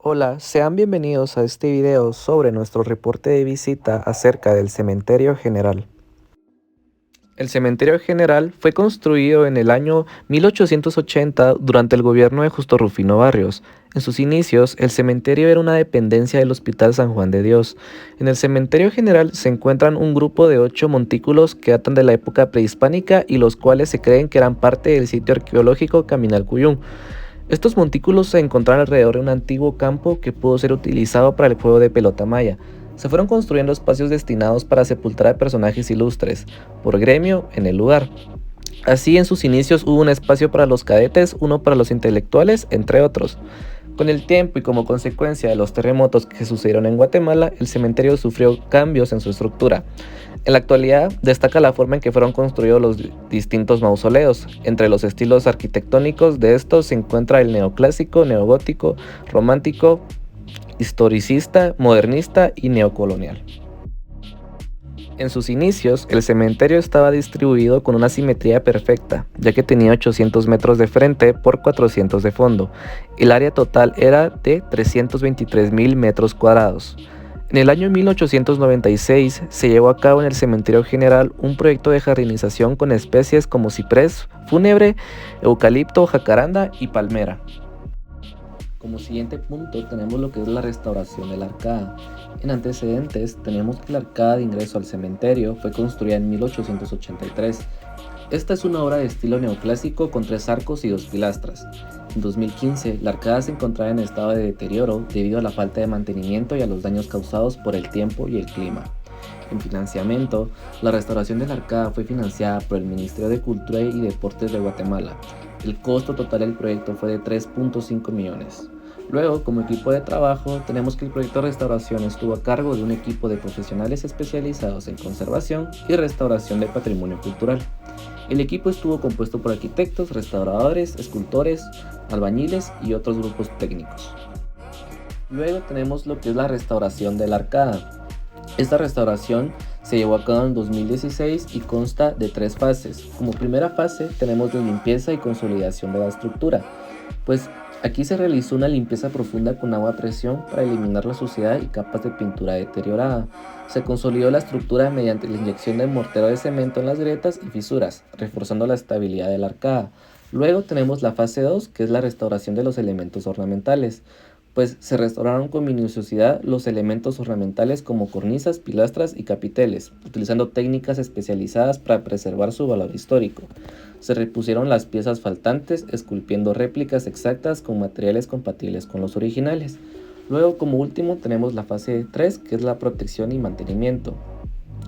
Hola, sean bienvenidos a este video sobre nuestro reporte de visita acerca del Cementerio General. El Cementerio General fue construido en el año 1880 durante el gobierno de Justo Rufino Barrios. En sus inicios, el cementerio era una dependencia del Hospital San Juan de Dios. En el Cementerio General se encuentran un grupo de 8 montículos que datan de la época prehispánica y los cuales se creen que eran parte del sitio arqueológico Caminal Cuyún. Estos montículos se encontraron alrededor de un antiguo campo que pudo ser utilizado para el juego de pelota maya. Se fueron construyendo espacios destinados para sepultar a personajes ilustres, por gremio, en el lugar. Así, en sus inicios hubo un espacio para los cadetes, uno para los intelectuales, entre otros. Con el tiempo y como consecuencia de los terremotos que sucedieron en Guatemala, el cementerio sufrió cambios en su estructura. En la actualidad, destaca la forma en que fueron construidos los distintos mausoleos. Entre los estilos arquitectónicos de estos se encuentra el neoclásico, neogótico, romántico, historicista, modernista y neocolonial. En sus inicios, el cementerio estaba distribuido con una simetría perfecta, ya que tenía 800 metros de frente por 400 de fondo. El área total era de 323.000 metros cuadrados. En el año 1896 se llevó a cabo en el Cementerio General un proyecto de jardinización con especies como ciprés fúnebre, eucalipto, jacaranda y palmera. Como siguiente punto tenemos lo que es la restauración de la arcada. En antecedentes tenemos que la arcada de ingreso al cementerio fue construida en 1883. Esta es una obra de estilo neoclásico con 3 arcos y 2 pilastras. En 2015, la arcada se encontraba en estado de deterioro debido a la falta de mantenimiento y a los daños causados por el tiempo y el clima. En financiamiento, la restauración de la arcada fue financiada por el Ministerio de Cultura y Deportes de Guatemala. El costo total del proyecto fue de 3.5 millones. Luego, como equipo de trabajo, tenemos que el proyecto de restauración estuvo a cargo de un equipo de profesionales especializados en conservación y restauración de patrimonio cultural. El equipo estuvo compuesto por arquitectos, restauradores, escultores, albañiles y otros grupos técnicos. Luego tenemos lo que es la restauración de la arcada. Esta restauración se llevó a cabo en 2016 y consta de 3 fases. Como primera fase tenemos la limpieza y consolidación de la estructura, pues aquí se realizó una limpieza profunda con agua a presión para eliminar la suciedad y capas de pintura deteriorada. Se consolidó la estructura mediante la inyección de mortero de cemento en las grietas y fisuras, reforzando la estabilidad de la arcada. Luego tenemos la fase 2, que es la restauración de los elementos ornamentales, pues se restauraron con minuciosidad los elementos ornamentales como cornisas, pilastras y capiteles, utilizando técnicas especializadas para preservar su valor histórico. Se repusieron las piezas faltantes, esculpiendo réplicas exactas con materiales compatibles con los originales. Luego, como último, tenemos la fase 3, que es la protección y mantenimiento.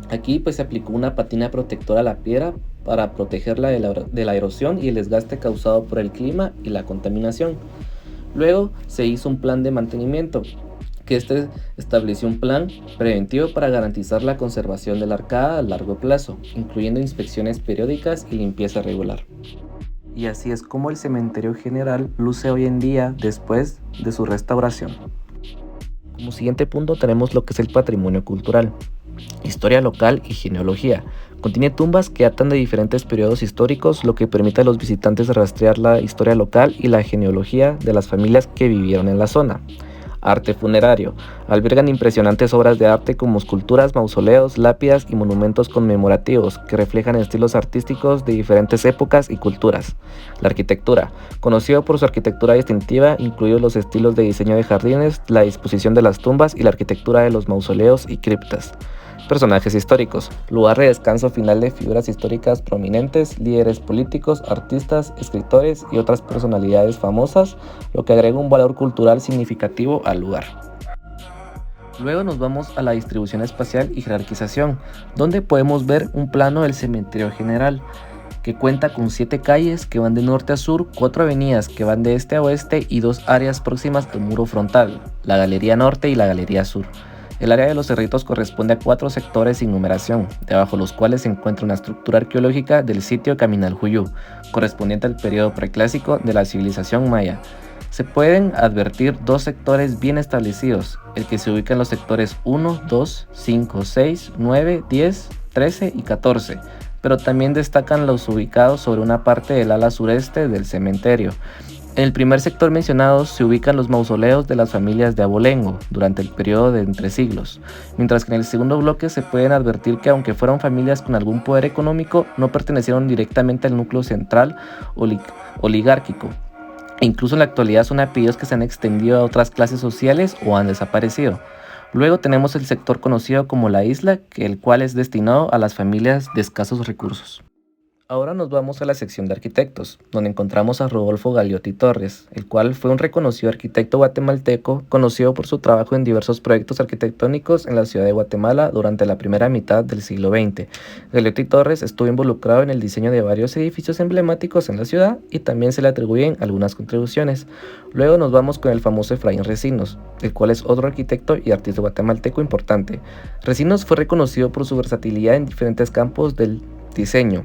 Aquí se aplicó una patina protectora a la piedra para protegerla de la erosión y el desgaste causado por el clima y la contaminación. Luego se hizo un plan de mantenimiento, que estableció un plan preventivo para garantizar la conservación de la arcada a largo plazo, incluyendo inspecciones periódicas y limpieza regular. Y así es como el Cementerio General luce hoy en día después de su restauración. Como siguiente punto tenemos lo que es el patrimonio cultural, historia local y genealogía. Contiene tumbas que datan de diferentes periodos históricos, lo que permite a los visitantes rastrear la historia local y la genealogía de las familias que vivieron en la zona. Arte funerario. Albergan impresionantes obras de arte como esculturas, mausoleos, lápidas y monumentos conmemorativos que reflejan estilos artísticos de diferentes épocas y culturas. La arquitectura. Conocido por su arquitectura distintiva, incluidos los estilos de diseño de jardines, la disposición de las tumbas y la arquitectura de los mausoleos y criptas. Personajes históricos, lugar de descanso final de figuras históricas prominentes, líderes políticos, artistas, escritores y otras personalidades famosas, lo que agrega un valor cultural significativo al lugar. Luego nos vamos a la distribución espacial y jerarquización, donde podemos ver un plano del Cementerio General, que cuenta con 7 calles que van de norte a sur, 4 avenidas que van de este a oeste y 2 áreas próximas al muro frontal, la Galería Norte y la Galería Sur. El área de los cerritos corresponde a 4 sectores sin numeración, debajo de los cuales se encuentra una estructura arqueológica del sitio Caminal Juyú, correspondiente al periodo preclásico de la civilización maya. Se pueden advertir 2 sectores bien establecidos, el que se ubica en los sectores 1, 2, 5, 6, 9, 10, 13 y 14, pero también destacan los ubicados sobre una parte del ala sureste del cementerio. En el primer sector mencionado se ubican los mausoleos de las familias de Abolengo durante el periodo de entre siglos, mientras que en el segundo bloque se pueden advertir que aunque fueron familias con algún poder económico, no pertenecieron directamente al núcleo central oligárquico. E incluso en la actualidad son apellidos que se han extendido a otras clases sociales o han desaparecido. Luego tenemos el sector conocido como la isla, el cual es destinado a las familias de escasos recursos. Ahora nos vamos a la sección de arquitectos, donde encontramos a Rodolfo Gagliotti Torres, el cual fue un reconocido arquitecto guatemalteco, conocido por su trabajo en diversos proyectos arquitectónicos en la ciudad de Guatemala durante la primera mitad del siglo XX. Gagliotti Torres estuvo involucrado en el diseño de varios edificios emblemáticos en la ciudad y también se le atribuyen algunas contribuciones. Luego nos vamos con el famoso Efraín Recinos, el cual es otro arquitecto y artista guatemalteco importante. Recinos fue reconocido por su versatilidad en diferentes campos del diseño.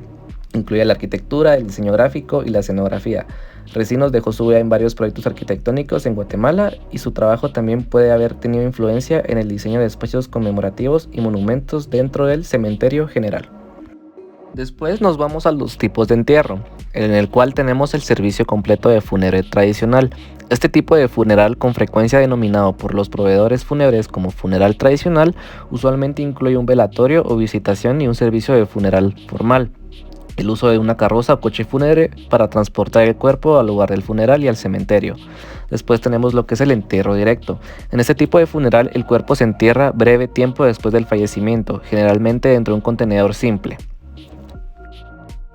Incluye la arquitectura, el diseño gráfico y la escenografía. Recinos dejó su huella en varios proyectos arquitectónicos en Guatemala y su trabajo también puede haber tenido influencia en el diseño de espacios conmemorativos y monumentos dentro del cementerio general. Después nos vamos a los tipos de entierro, en el cual tenemos el servicio completo de fúnebre tradicional. Este tipo de funeral, con frecuencia denominado por los proveedores fúnebres como funeral tradicional, usualmente incluye un velatorio o visitación y un servicio de funeral formal. El uso de una carroza o coche fúnebre para transportar el cuerpo al lugar del funeral y al cementerio. Después tenemos lo que es el entierro directo. En este tipo de funeral el cuerpo se entierra breve tiempo después del fallecimiento, generalmente dentro de un contenedor simple.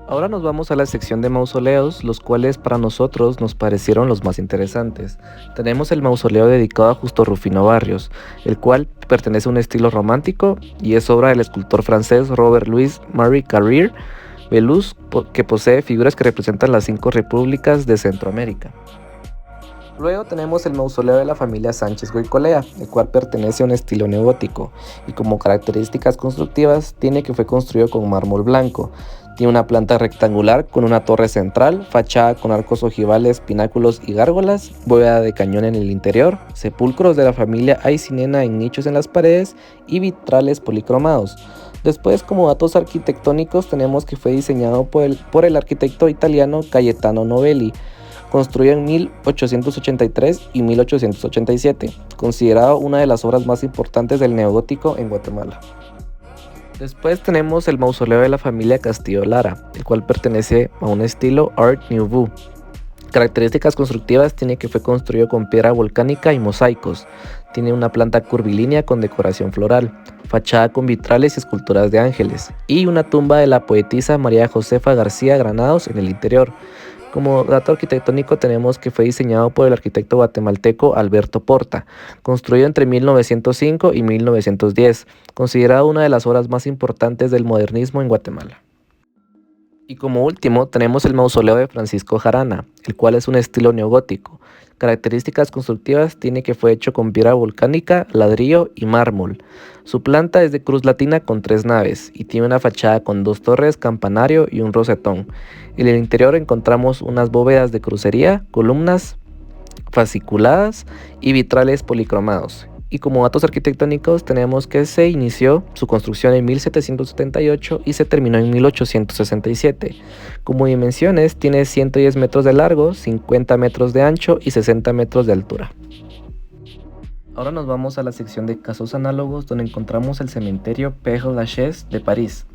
Ahora nos vamos a la sección de mausoleos, los cuales para nosotros nos parecieron los más interesantes. Tenemos el mausoleo dedicado a Justo Rufino Barrios, el cual pertenece a un estilo romántico y es obra del escultor francés Robert Louis Marie Carrère Belus, que posee figuras que representan las 5 repúblicas de Centroamérica. Luego tenemos el mausoleo de la familia Sánchez Goicolea, el cual pertenece a un estilo neogótico y como características constructivas tiene que fue construido con mármol blanco. Tiene una planta rectangular con una torre central, fachada con arcos ojivales, pináculos y gárgolas, bóveda de cañón en el interior, sepulcros de la familia Aycinena en nichos en las paredes y vitrales policromados. Después, como datos arquitectónicos, tenemos que fue diseñado por el arquitecto italiano Cayetano Novelli, construido en 1883 y 1887, considerado una de las obras más importantes del neogótico en Guatemala. Después tenemos el mausoleo de la familia Castillo Lara, el cual pertenece a un estilo Art Nouveau. Características constructivas tiene que fue construido con piedra volcánica y mosaicos. Tiene una planta curvilínea con decoración floral, fachada con vitrales y esculturas de ángeles, y una tumba de la poetisa María Josefa García Granados en el interior. Como dato arquitectónico tenemos que fue diseñado por el arquitecto guatemalteco Alberto Porta, construido entre 1905 y 1910, considerado una de las obras más importantes del modernismo en Guatemala. Y como último tenemos el mausoleo de Francisco Jarana, el cual es un estilo neogótico. Características constructivas tiene que fue hecho con piedra volcánica, ladrillo y mármol. Su planta es de cruz latina con 3 naves y tiene una fachada con 2 torres, campanario y un rosetón. En el interior encontramos unas bóvedas de crucería, columnas fasciculadas y vitrales policromados. Y como datos arquitectónicos tenemos que se inició su construcción en 1778 y se terminó en 1867. Como dimensiones tiene 110 metros de largo, 50 metros de ancho y 60 metros de altura. Ahora nos vamos a la sección de casos análogos donde encontramos el cementerio Père-Lachaise de París.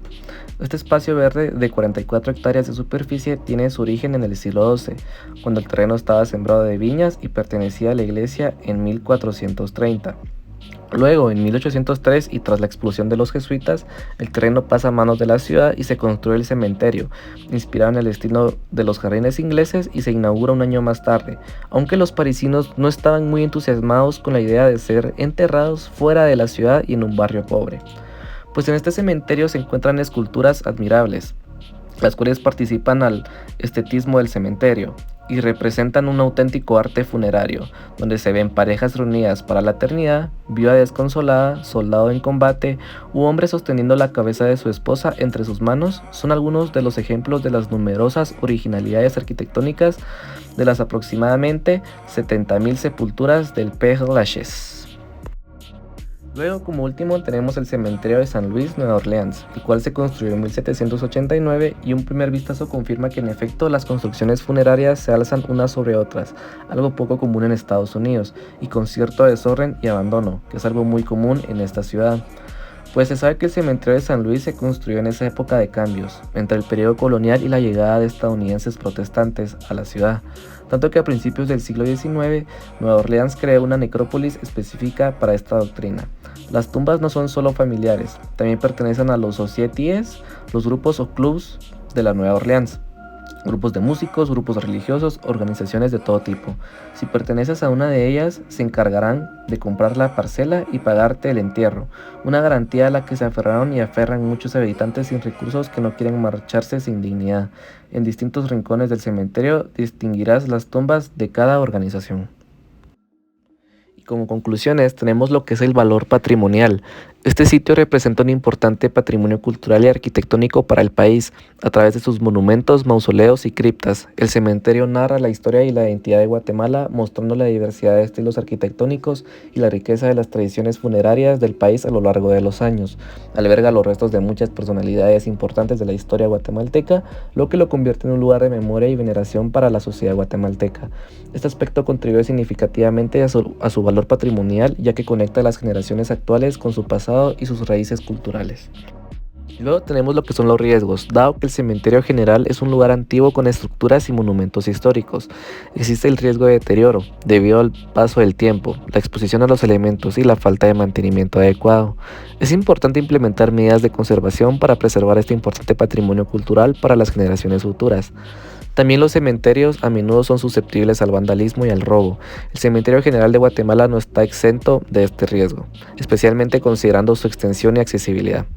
Este espacio verde de 44 hectáreas de superficie tiene su origen en el siglo XII, cuando el terreno estaba sembrado de viñas y pertenecía a la iglesia en 1430. Luego, en 1803 y tras la expulsión de los jesuitas, el terreno pasa a manos de la ciudad y se construye el cementerio, inspirado en el estilo de los jardines ingleses y se inaugura un año más tarde, aunque los parisinos no estaban muy entusiasmados con la idea de ser enterrados fuera de la ciudad y en un barrio pobre. Pues en este cementerio se encuentran esculturas admirables, las cuales participan al estetismo del cementerio y representan un auténtico arte funerario, donde se ven parejas reunidas para la eternidad, viuda desconsolada, soldado en combate u hombre sosteniendo la cabeza de su esposa entre sus manos. Son algunos de los ejemplos de las numerosas originalidades arquitectónicas de las aproximadamente 70.000 sepulturas del Père Lachaise. Luego, como último, tenemos el cementerio de San Luis, Nueva Orleans, el cual se construyó en 1789 y un primer vistazo confirma que en efecto las construcciones funerarias se alzan unas sobre otras, algo poco común en Estados Unidos, y con cierto desorden y abandono, que es algo muy común en esta ciudad. Pues se sabe que el cementerio de San Luis se construyó en esa época de cambios, entre el periodo colonial y la llegada de estadounidenses protestantes a la ciudad, tanto que a principios del siglo XIX, Nueva Orleans creó una necrópolis específica para esta doctrina. Las tumbas no son solo familiares, también pertenecen a los societies, los grupos o clubs de la Nueva Orleans. Grupos de músicos, grupos religiosos, organizaciones de todo tipo. Si perteneces a una de ellas, se encargarán de comprar la parcela y pagarte el entierro, una garantía a la que se aferraron y aferran muchos habitantes sin recursos que no quieren marcharse sin dignidad. En distintos rincones del cementerio distinguirás las tumbas de cada organización. Como conclusiones tenemos lo que es el valor patrimonial. Este sitio representa un importante patrimonio cultural y arquitectónico para el país, a través de sus monumentos, mausoleos y criptas. El cementerio narra la historia y la identidad de Guatemala, mostrando la diversidad de estilos arquitectónicos y la riqueza de las tradiciones funerarias del país a lo largo de los años. Alberga los restos de muchas personalidades importantes de la historia guatemalteca, lo que lo convierte en un lugar de memoria y veneración para la sociedad guatemalteca. Este aspecto contribuye significativamente a su valor patrimonial, ya que conecta a las generaciones actuales con su pasado y sus raíces culturales. Y luego tenemos lo que son los riesgos, dado que el cementerio general es un lugar antiguo con estructuras y monumentos históricos. Existe el riesgo de deterioro, debido al paso del tiempo, la exposición a los elementos y la falta de mantenimiento adecuado. Es importante implementar medidas de conservación para preservar este importante patrimonio cultural para las generaciones futuras. También los cementerios a menudo son susceptibles al vandalismo y al robo. El Cementerio General de Guatemala no está exento de este riesgo, especialmente considerando su extensión y accesibilidad.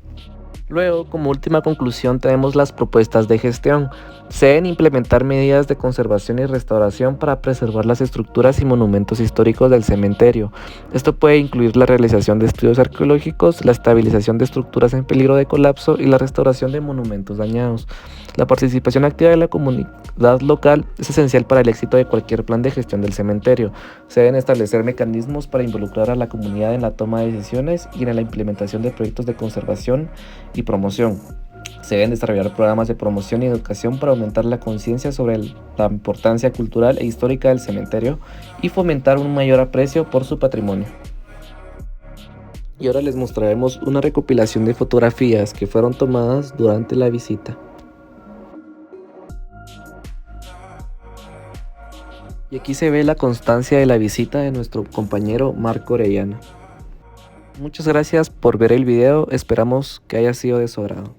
Luego, como última conclusión, tenemos las propuestas de gestión. Se deben implementar medidas de conservación y restauración para preservar las estructuras y monumentos históricos del cementerio. Esto puede incluir la realización de estudios arqueológicos, la estabilización de estructuras en peligro de colapso y la restauración de monumentos dañados. La participación activa de la comunidad local es esencial para el éxito de cualquier plan de gestión del cementerio. Se deben establecer mecanismos para involucrar a la comunidad en la toma de decisiones y en la implementación de proyectos de conservación y promoción. Se deben desarrollar programas de promoción y educación para aumentar la conciencia sobre la importancia cultural e histórica del cementerio y fomentar un mayor aprecio por su patrimonio. Y ahora les mostraremos una recopilación de fotografías que fueron tomadas durante la visita. Y aquí se ve la constancia de la visita de nuestro compañero Marco Orellana. Muchas gracias por ver el video, esperamos que haya sido de su agrado.